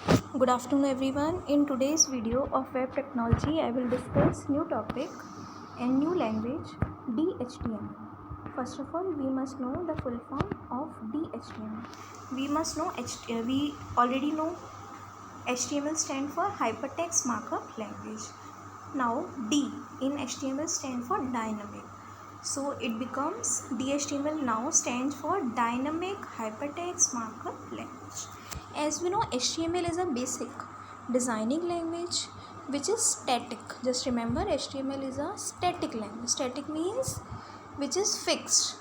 Good afternoon everyone. In today's video of web technology, I will discuss new topic and new language DHTML. First of all, we must know the full form of DHTML. We must know we already know HTML stand for Hypertext Markup Language. Now D in HTML stand for dynamic. So it becomes DHTML now stands for Dynamic Hypertext Markup Language. As we know, HTML is a basic designing language which is static. Just remember, HTML is a static language. Static means which is fixed.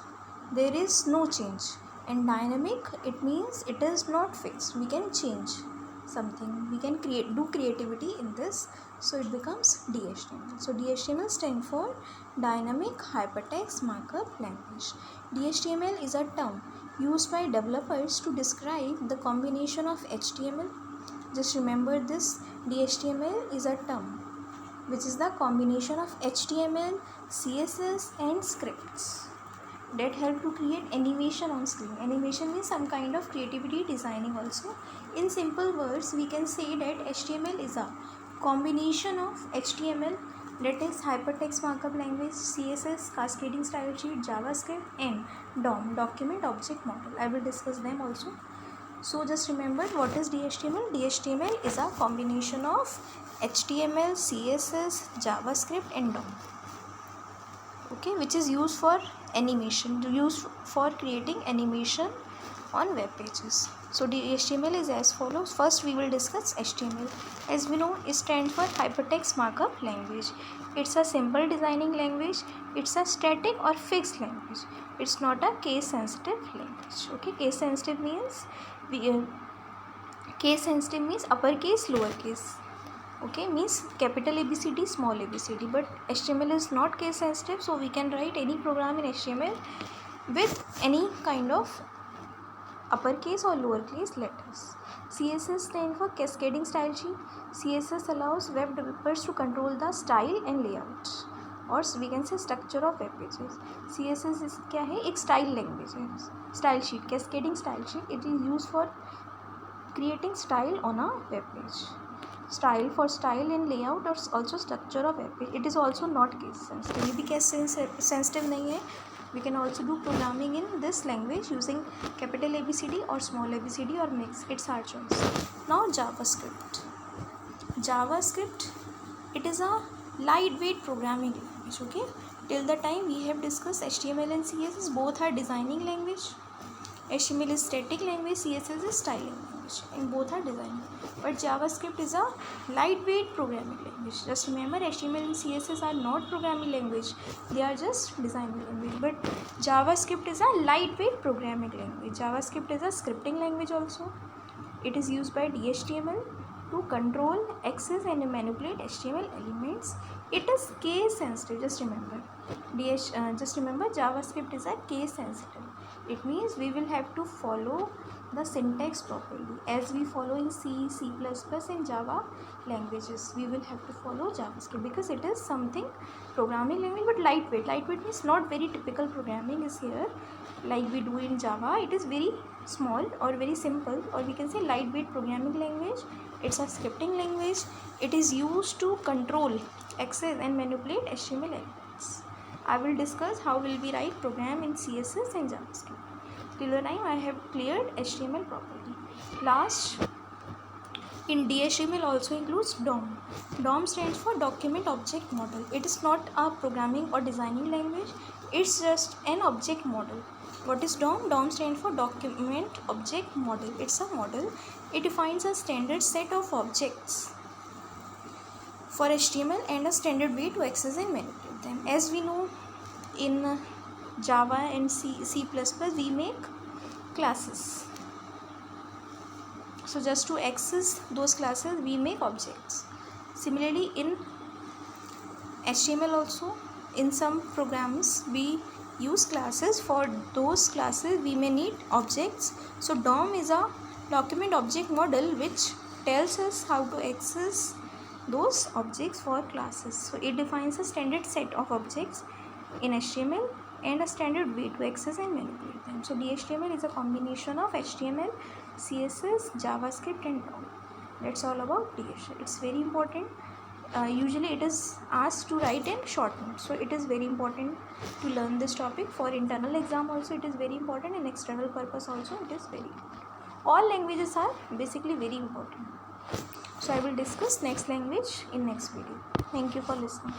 There is no change. And dynamic, it means it is not fixed. We can change something. We can do creativity in this. So it becomes DHTML. So DHTML stands for Dynamic Hypertext Markup Language. DHTML is a term used by developers to describe the combination of HTML. Just remember this, DHTML is a term which is the combination of HTML, CSS and scripts that help to create animation on screen. Animation means some kind of creativity designing also. In simple words, we can say that HTML is a combination of HTML, that is Hypertext Markup Language, CSS, Cascading Style Sheet, JavaScript and DOM, Document Object Model. I will discuss them also. So just remember, what is DHTML? DHTML is a combination of HTML, CSS, JavaScript and DOM. Okay, which is used for animation, used for creating animation on web pages. So HTML is as follows. First we will discuss HTML. As we know, it stands for Hypertext Markup Language. It's a simple designing language. It's a static or fixed language. It's not a case sensitive language. Okay, case sensitive means uppercase, lowercase. Okay, means capital ABCD, small ABCD, but HTML is not case sensitive, so we can write any program in HTML with any kind of uppercase or lowercase letters. CSS stands for Cascading Style Sheet. CSS allows web developers to control the style and layout, or we can say structure of web pages. CSS is क्या है? एक style language है. Style sheet, Cascading Style Sheet. It is used for creating style on a web page. Style for style and layout और also structure of web page. It is also not case sensitive. ये भी case sensitive नहीं है. We can also do programming in this language using capital ABCD or small ABCD or mix. It's our choice. Now JavaScript. JavaScript, it is a lightweight programming language. Okay. Till the time we have discussed HTML and CSS, both are designing language. HTML is static language, CSS is styling language, and both are designing. But JavaScript is a lightweight programming language. Just remember, HTML and CSS are not programming language, they are just designing language. But JavaScript is a lightweight programming language. JavaScript is a scripting language also. It is used by DHTML to control, access and manipulate HTML elements. It is case sensitive. Just remember, JavaScript is a case sensitive. It means we will have to follow the syntax properly, as we follow in C, C++ and Java languages. We will have to follow JavaScript because it is something programming language, but lightweight. Lightweight means not very typical programming is here like we do in Java. It is very small or very simple, or we can say lightweight programming language. It's a scripting language. It is used to control, access and manipulate HTML elements. I will discuss how will we write program in CSS and JavaScript. Till the time I have cleared HTML properly. Last, in DHTML also includes DOM. DOM stands for Document Object Model. It is not a programming or designing language. It's just an object model. What is DOM? DOM stands for Document Object Model. It's a model. It defines a standard set of objects for HTML and a standard way to access and manipulate them. As we know, in Java and C++ we make classes. So just to access those classes we make objects. Similarly, in HTML also, in some programs we use classes. For those classes we may need objects. So DOM is a document object model which tells us how to access those objects for classes. So it defines a standard set of objects in HTML and a standard way to access and manipulate them. So DHTML is a combination of HTML, CSS, JavaScript and DOM. That's all about DH. It's very important. Usually it is asked to write in short notes, so it is very important to learn this topic. For internal exam also it is very important, and external purpose also it is very important. All languages are basically very important. So I will discuss next language in next video. Thank you for listening.